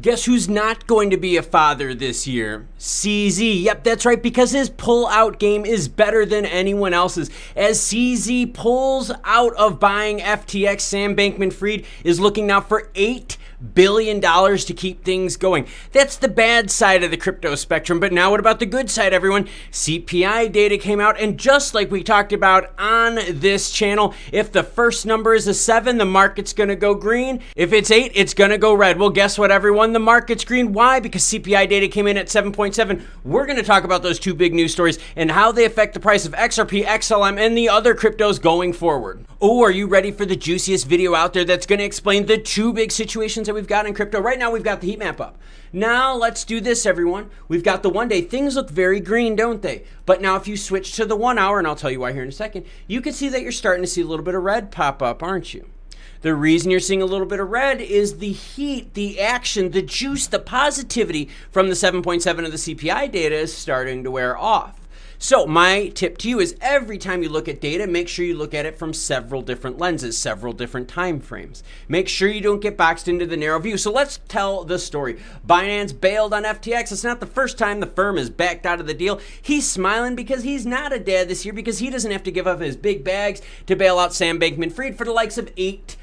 Guess who's not going to be a father this year? CZ. Yep, that's right, because his pull-out game is better than anyone else's. As CZ pulls out of buying FTX, Sam Bankman-Fried is looking now for $8 billion to keep things going. That's the bad side of the crypto spectrum, but now what about the good side, everyone? CPI data came out, and just like we talked about on this channel, if the first number is a 7, the market's gonna go green. If it's 8, it's gonna go red. Well, guess what, everyone? The market's green. Why? Because CPI data came in at 7.7. We're gonna talk about those two big news stories and how they affect the price of XRP, XLM, and the other cryptos going forward. Oh, are you ready for the juiciest video out there that's gonna explain the two big situations that we've got in crypto? Right now, we've got the heat map up. Now, let's do this, everyone. We've got the 1 day. Things look very green, don't they? But now if you switch to the 1 hour, and I'll tell you why here in a second, you can see that you're starting to see a little bit of red pop up, aren't you? The reason you're seeing a little bit of red is the heat, the action, the juice, the positivity from the 7.7 of the CPI data is starting to wear off. So my tip to you is every time you look at data, make sure you look at it from several different lenses, several different time frames. Make sure you don't get boxed into the narrow view. So let's tell the story. Binance bailed on FTX. It's not the first time the firm has backed out of the deal. He's smiling because he's not a dad this year because he doesn't have to give up his big bags to bail out Sam Bankman-Fried for the likes of $8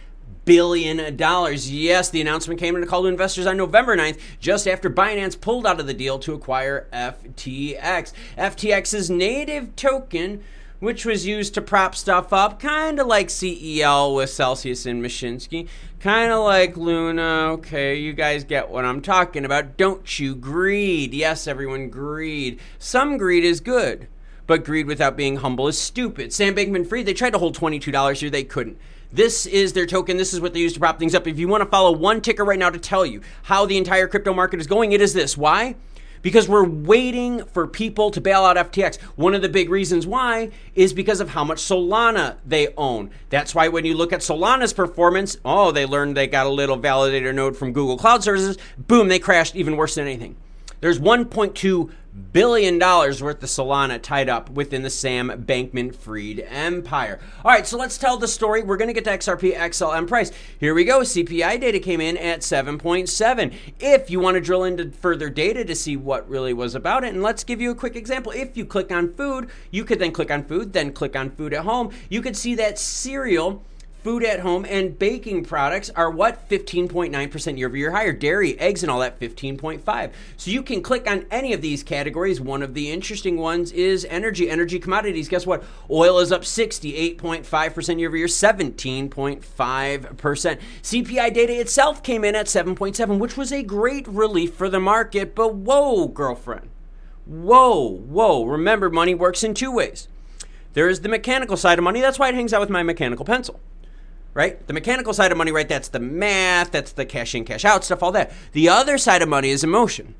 billion. Yes, the announcement came in a call to investors on November 9th, just after Binance pulled out of the deal to acquire FTX. FTX's native token, which was used to prop stuff up, kind of like CEL with Celsius and Mashinsky, kind of like Luna. Okay, you guys get what I'm talking about, don't you? Greed. Yes, everyone, greed. Some greed is good, but greed without being humble is stupid. Sam Bankman-Fried, they tried to hold $22 here, they couldn't. This is their token. This is what they use to prop things up. If you want to follow one ticker right now to tell you how the entire crypto market is going, it is this. Why? Because we're waiting for people to bail out FTX. One of the big reasons why is because of how much Solana they own. That's why when you look at Solana's performance, they learned they got a little validator node from Google Cloud Services. Boom, they crashed even worse than anything. There's $1.2 billion worth of Solana tied up within the Sam Bankman-Fried empire. All right, so let's tell the story. We're going to get to XRP XLM price. Here we go. CPI data came in at 7.7. If you want to drill into further data to see what really was about it, and let's give you a quick example. If you click on food, you could then click on food, then click on food at home. You could see that cereal, food at home, and baking products are what? 15.9% year-over-year higher. Dairy, eggs, and all that, 15.5. So you can click on any of these categories. One of the interesting ones is energy commodities. Guess what? Oil is up 68.5% year-over-year, 17.5%. CPI data itself came in at 7.7, which was a great relief for the market. But whoa, girlfriend. Whoa. Remember, money works in two ways. There is the mechanical side of money. That's why it hangs out with my mechanical pencil. Right? The mechanical side of money, right? That's the math, that's the cash in, cash out stuff, all that. The other side of money is emotion.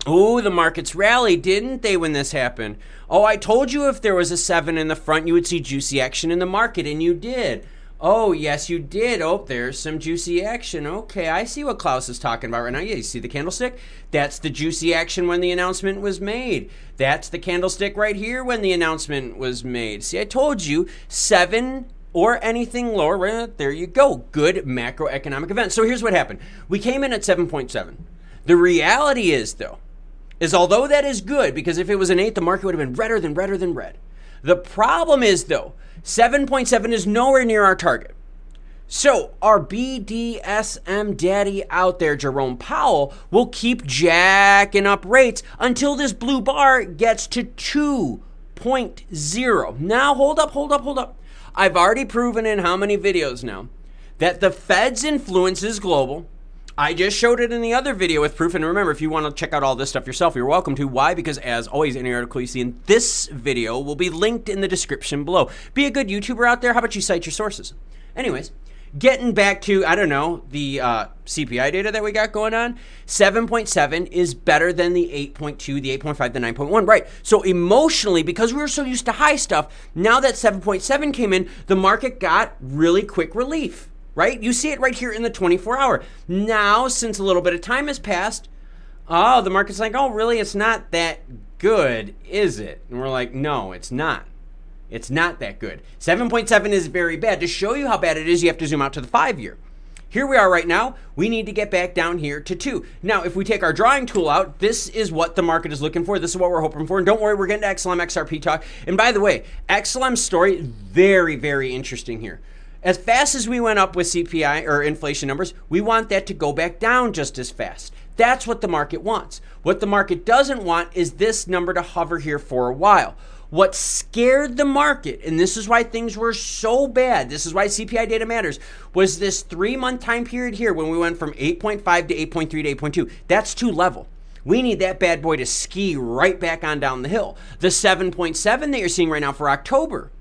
Oh, the markets rallied, didn't they, when this happened? Oh, I told you if there was a 7 in the front, you would see juicy action in the market, and you did. Oh, yes, you did. Oh, there's some juicy action. Okay, I see what Klaus is talking about right now. Yeah, you see the candlestick? That's the juicy action when the announcement was made. That's the candlestick right here when the announcement was made. See, I told you, 7 or anything lower, right there you go. Good macroeconomic event. So here's what happened. We came in at 7.7. The reality is, though, is although that is good, because if it was an 8, the market would have been redder than red. The problem is, though, 7.7 is nowhere near our target. So our BDSM daddy out there, Jerome Powell, will keep jacking up rates until this blue bar gets to 2.0. Now, hold up. I've already proven in how many videos now that the Fed's influence is global. I just showed it in the other video with proof. And remember, if you want to check out all this stuff yourself, you're welcome to. Why? Because as always, any article you see in this video will be linked in the description below. Be a good YouTuber out there. How about you cite your sources? Anyways, getting back to, the CPI data that we got going on, 7.7 is better than the 8.2, the 8.5, the 9.1, right? So emotionally, because we were so used to high stuff, now that 7.7 came in, the market got really quick relief, right? You see it right here in the 24-hour. Now, since a little bit of time has passed, the market's like, oh, really? It's not that good, is it? And we're like, no, it's not. It's not that good. 7.7 is very bad. To show you how bad it is, you have to zoom out to the 5-year. Here we are right now. We need to get back down here to 2. Now, if we take our drawing tool out, this is what the market is looking for. This is what we're hoping for. And don't worry, we're getting to XLM XRP talk. And by the way, XLM's story, very, very interesting here. As fast as we went up with CPI or inflation numbers, we want that to go back down just as fast. That's what the market wants. What the market doesn't want is this number to hover here for a while. What scared the market, and this is why things were so bad, this is why CPI data matters, was this 3-month time period here when we went from 8.5 to 8.3 to 8.2. That's too level. We need that bad boy to ski right back on down the hill. The 7.7 that you're seeing right now for October,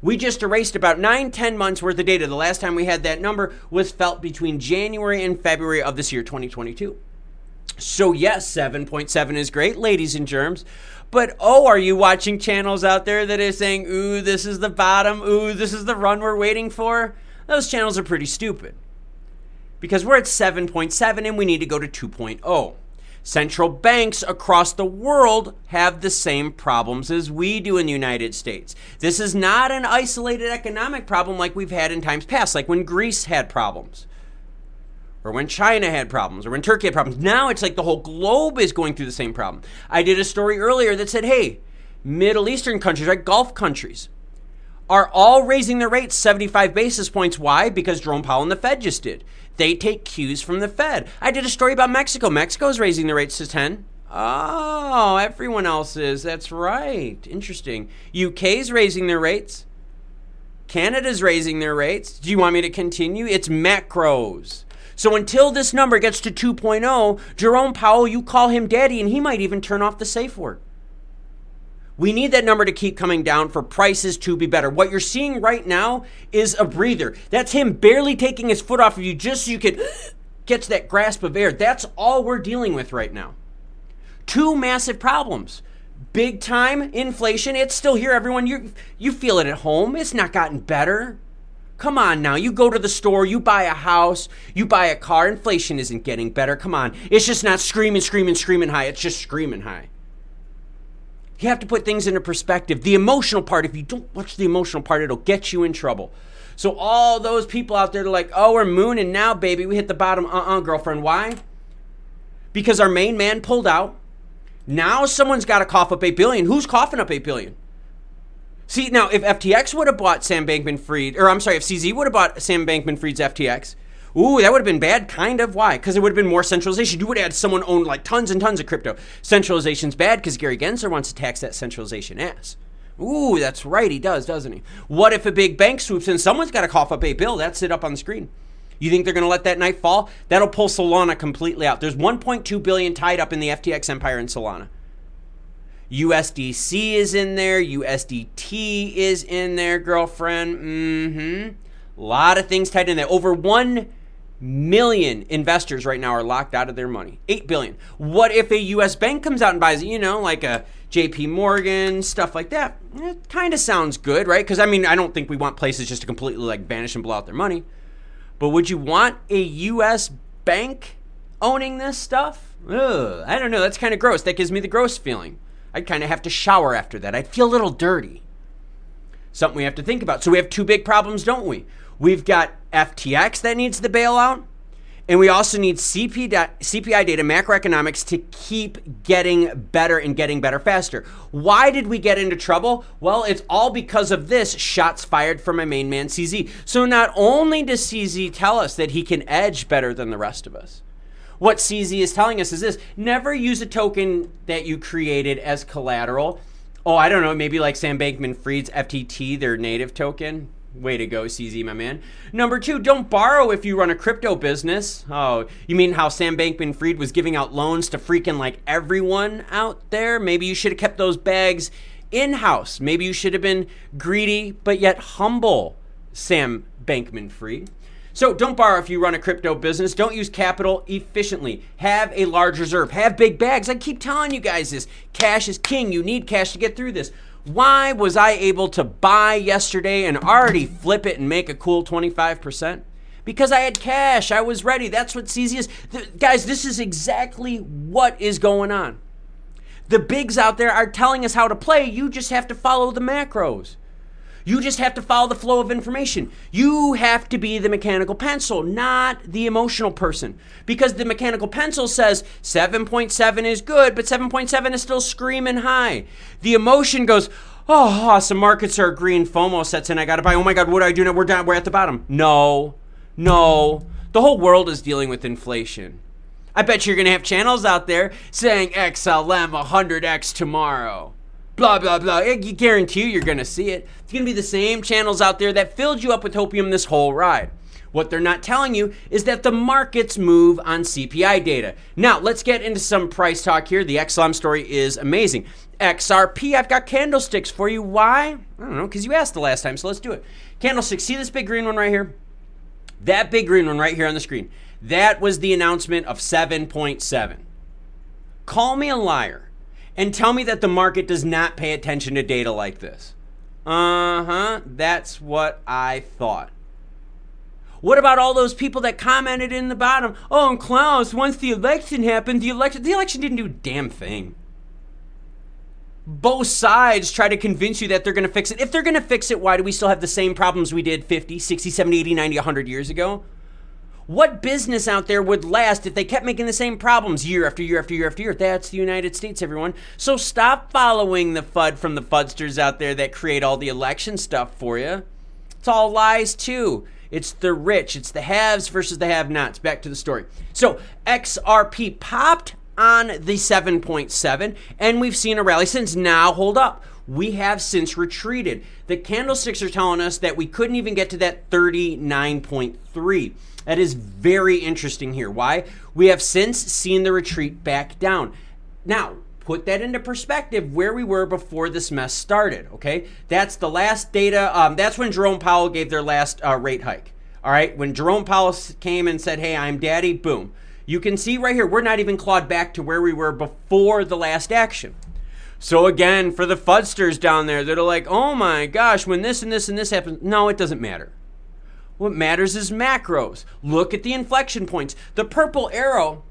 we just erased about 9-10 months worth of data. The last time we had that number was felt between January and February of this year, 2022. So yes, 7.7 is great, ladies and germs. But oh, are you watching channels out there that are saying, ooh, this is the bottom, ooh, this is the run we're waiting for? Those channels are pretty stupid. Because we're at 7.7 and we need to go to 2.0. Central banks across the world have the same problems as we do in the United States. This is not an isolated economic problem like we've had in times past, like when Greece had problems, or when China had problems, or when Turkey had problems. Now it's like the whole globe is going through the same problem. I did a story earlier that said, hey, Middle Eastern countries, right, Gulf countries, are all raising their rates 75 basis points. Why? Because Jerome Powell and the Fed just did. They take cues from the Fed. I did a story about Mexico. Mexico's raising their rates to 10. Oh, everyone else is. That's right. Interesting. UK's raising their rates. Canada's raising their rates. Do you want me to continue? It's macros. So until this number gets to 2.0, Jerome Powell, you call him daddy, and he might even turn off the safe word. We need that number to keep coming down for prices to be better. What you're seeing right now is a breather. That's him barely taking his foot off of you just so you could get to that grasp of air. That's all we're dealing with right now. 2 massive problems. Big time inflation. It's still here, everyone. You feel it at home. It's not gotten better. Come on now, you go to the store, you buy a house, you buy a car, inflation isn't getting better. Come on, it's just not screaming high, it's just screaming high. You have to put things into perspective. The emotional part, if you don't watch the emotional part, it'll get you in trouble. So all those people out there are like, oh, we're mooning now, baby, we hit the bottom. Girlfriend, why? Because our main man pulled out. Now someone's got to cough up $8 billion. Who's coughing up $8 billion? See, now, if FTX would have bought Sam Bankman-Fried, or I'm sorry, if CZ would have bought Sam Bankman-Fried's FTX, ooh, that would have been bad, kind of. Why? Because it would have been more centralization. You would have had someone own like tons and tons of crypto. Centralization's bad because Gary Gensler wants to tax that centralization ass. Ooh, that's right, he does, doesn't he? What if a big bank swoops in? Someone's got to cough up $8 billion. That's it up on the screen. You think they're going to let that knife fall? That'll pull Solana completely out. There's $1.2 billion tied up in the FTX empire in Solana. USDC is in there. USDT is in there, girlfriend. A lot of things tied in there. Over 1 million investors right now are locked out of their money. 8 billion. What if a US bank comes out and buys it, like a JP Morgan, stuff like that? It kind of sounds good, right? Because, I don't think we want places just to completely vanish and blow out their money. But would you want a US bank owning this stuff? Ugh, I don't know. That's kind of gross. That gives me the gross feeling. I'd kind of have to shower after that. I'd feel a little dirty. Something we have to think about. So we have 2 big problems, don't we? We've got FTX that needs the bailout, and we also need CPI data, macroeconomics, to keep getting better and getting better faster. Why did we get into trouble? Well, it's all because of this, shots fired from my main man, CZ. So not only does CZ tell us that he can edge better than the rest of us, what CZ is telling us is this: never use a token that you created as collateral. Oh, I don't know, maybe like Sam Bankman-Fried's FTT, their native token. Way to go, CZ, my man. Number 2, don't borrow if you run a crypto business. Oh, you mean how Sam Bankman-Fried was giving out loans to freaking everyone out there? Maybe you should have kept those bags in-house. Maybe you should have been greedy but yet humble, Sam Bankman-Fried. So don't borrow if you run a crypto business. Don't use capital efficiently. Have a large reserve. Have big bags. I keep telling you guys this. Cash is king. You need cash to get through this. Why was I able to buy yesterday and already flip it and make a cool 25%? Because I had cash. I was ready. That's what CZ is. Guys, this is exactly what is going on. The bigs out there are telling us how to play. You just have to follow the macros. You just have to follow the flow of information. You have to be the mechanical pencil, not the emotional person. Because the mechanical pencil says 7.7 is good, but 7.7 is still screaming high. The emotion goes, oh, awesome, markets are green, FOMO sets in, I gotta buy. Oh my God, what do I do now? We're at the bottom. No. The whole world is dealing with inflation. I bet you're gonna have channels out there saying XLM 100x tomorrow. Blah, blah, blah. I guarantee you're going to see it. It's going to be the same channels out there that filled you up with HOPIUM this whole ride. What they're not telling you is that the markets move on CPI data. Now, let's get into some price talk here. The XLM story is amazing. XRP, I've got candlesticks for you. Why? I don't know, because you asked the last time, so let's do it. Candlesticks, see this big green one right here? That big green one right here on the screen. That was the announcement of 7.7. Call me a liar and tell me that the market does not pay attention to data like this. That's what I thought. What about all those people that commented in the bottom? Oh, and Klaus, once the election happened, the election didn't do a damn thing. Both sides try to convince you that they're going to fix it. If they're going to fix it, why do we still have the same problems we did 50, 60, 70, 80, 90, 100 years ago? What business out there would last if they kept making the same problems year after year after year after year? That's the United States, everyone. So stop following the FUD from the FUDsters out there that create all the election stuff for you. It's all lies too. It's the rich. It's the haves versus the have-nots. Back to the story. So XRP popped on the 7.7, and we've seen a rally since. Now, hold up. We have since retreated. The candlesticks are telling us that we couldn't even get to that 39.3. That is very interesting here. Why? We have since seen the retreat back down. Now, put that into perspective where we were before this mess started, okay? That's the last data. That's when Jerome Powell gave their last rate hike, all right? When Jerome Powell came and said, hey, I'm daddy, boom. You can see right here, we're not even clawed back to where we were before the last action. So again, for the FUDsters down there that are like, oh my gosh, when this and this and this happens, no, it doesn't matter. What matters is macros. Look at the inflection points. The purple arrow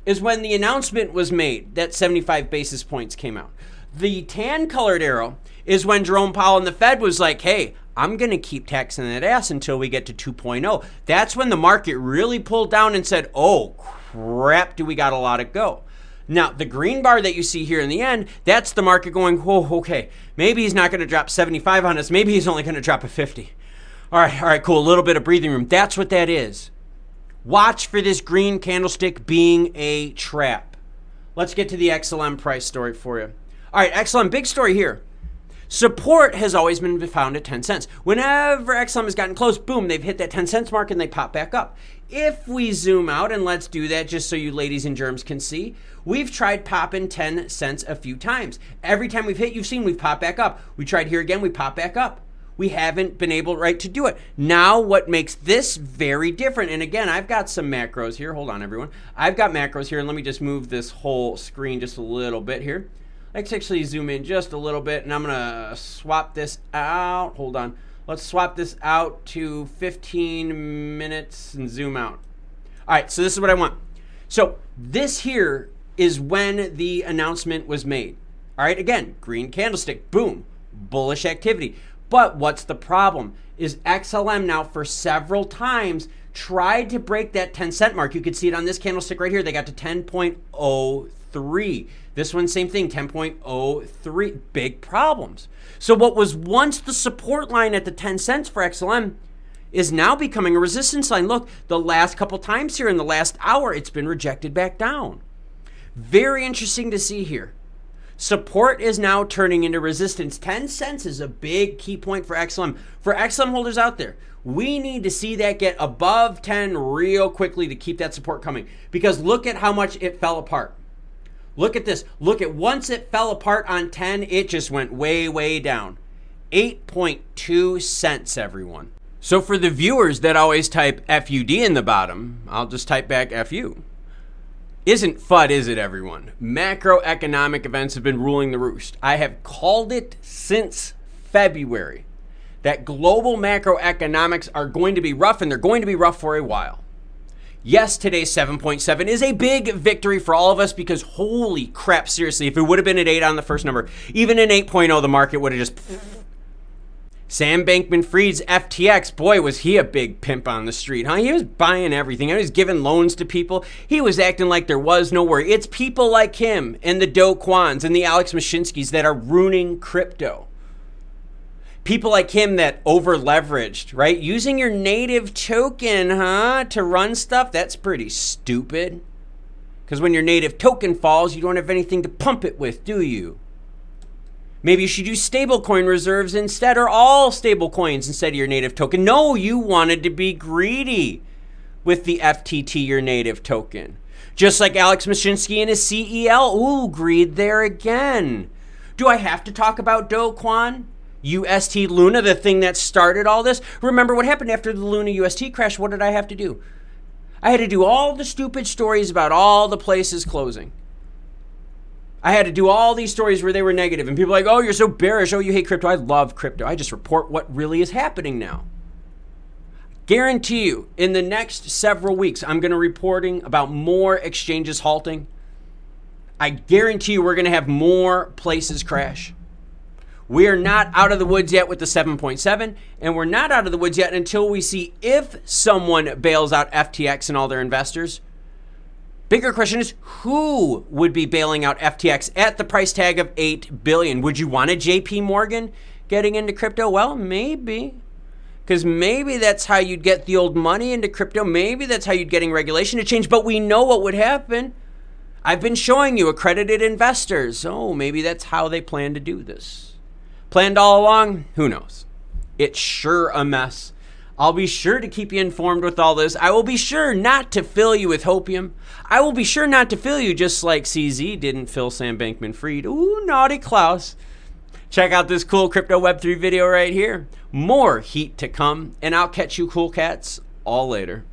is when the announcement was made that 75 basis points came out. The tan colored arrow is when Jerome Powell and the Fed was like, hey, I'm going to keep taxing that ass until we get to 2.0. That's when the market really pulled down and said, oh crap, do we got to let it go. Now, the green bar that you see here in the end, that's the market going, whoa, okay, maybe he's not going to drop 75 on us. Maybe he's only going to drop a 50. All right, cool. A little bit of breathing room. That's what that is. Watch for this green candlestick being a trap. Let's get to the XLM price story for you. All right, XLM, big story here. Support has always been found at 10 cents. Whenever XLM has gotten close, boom, they've hit that 10 cents mark and they pop back up. If we zoom out, and let's do that just so you ladies and germs can see, we've tried popping 10 cents a few times. Every time we've hit, you've seen we've popped back up. We tried here again, we pop back up. We haven't been able to do it. Now, what makes this very different, and again, I've got some macros here. Hold on, everyone. I've got macros here, and let me just move this whole screen just a little bit here. Let's actually zoom in just a little bit, and I'm going to swap this out. Hold on. Let's swap this out to 15 minutes and zoom out. All right, so this is what I want. So this here is when the announcement was made. All right, again, green candlestick, boom, bullish activity. But what's the problem is XLM now for several times tried to break that 10 cent mark. You could see it on this candlestick right here. They got to 10.03. This one, same thing, 10.03. Big problems. So what was once the support line at the 10 cents for XLM is now becoming a resistance line. Look, the last couple times here in the last hour, it's been rejected back down. Very interesting to see here. Support is now turning into resistance. 10 cents is a big key point for XLM. For XLM holders out there, we need to see that get above 10 real quickly to keep that support coming. Because look at how much it fell apart. Look at this. Look at once it fell apart on 10, it just went way, way down. 8.2 cents, everyone. So for the viewers that always type FUD in the bottom, I'll just type back FU. Isn't FUD, is it, everyone? Macroeconomic events have been ruling the roost. I have called it since February that global macroeconomics are going to be rough, and they're going to be rough for a while. Yes, today's 7.7 is a big victory for all of us because holy crap, seriously, if it would have been at 8 on the first number, even in 8.0, the market would have just... Sam Bankman-Fried's FTX, boy, was he a big pimp on the street, huh? He was buying everything. He was giving loans to people. He was acting like there was no worry. It's people like him and the Do Kwons and the Alex Mashinskis that are ruining crypto. People like him that over-leveraged, right? Using your native token, to run stuff, that's pretty stupid. Because when your native token falls, you don't have anything to pump it with, do you? Maybe you should use stablecoin reserves instead, or all stablecoins instead of your native token. No, you wanted to be greedy with the FTT, your native token. Just like Alex Mashinsky and his CEL. Ooh, greed there again. Do I have to talk about Do Kwon? UST Luna, the thing that started all this? Remember what happened after the Luna UST crash? What did I have to do? I had to do all the stupid stories about all the places closing. I had to do all these stories where they were negative, and people were like, oh, you're so bearish. Oh, you hate crypto. I love crypto. I just report what really is happening now. Guarantee you, in the next several weeks, I'm going to be reporting about more exchanges halting. I guarantee you we're going to have more places crash. We are not out of the woods yet with the 7.7, and we're not out of the woods yet until we see if someone bails out FTX and all their investors. Bigger question is, who would be bailing out FTX at the price tag of $8 billion? Would you want a JP Morgan getting into crypto? Well, maybe. Because maybe that's how you'd get the old money into crypto. Maybe that's how you'd getting regulation to change. But we know what would happen. I've been showing you accredited investors. Oh, maybe that's how they plan to do this. Planned all along? Who knows? It's sure a mess. I'll be sure to keep you informed with all this. I will be sure not to fill you with hopium. I will be sure not to fill you just like CZ didn't fill Sam Bankman-Fried. Ooh, naughty Klaus. Check out this cool Crypto Web3 video right here. More heat to come, and I'll catch you cool cats all later.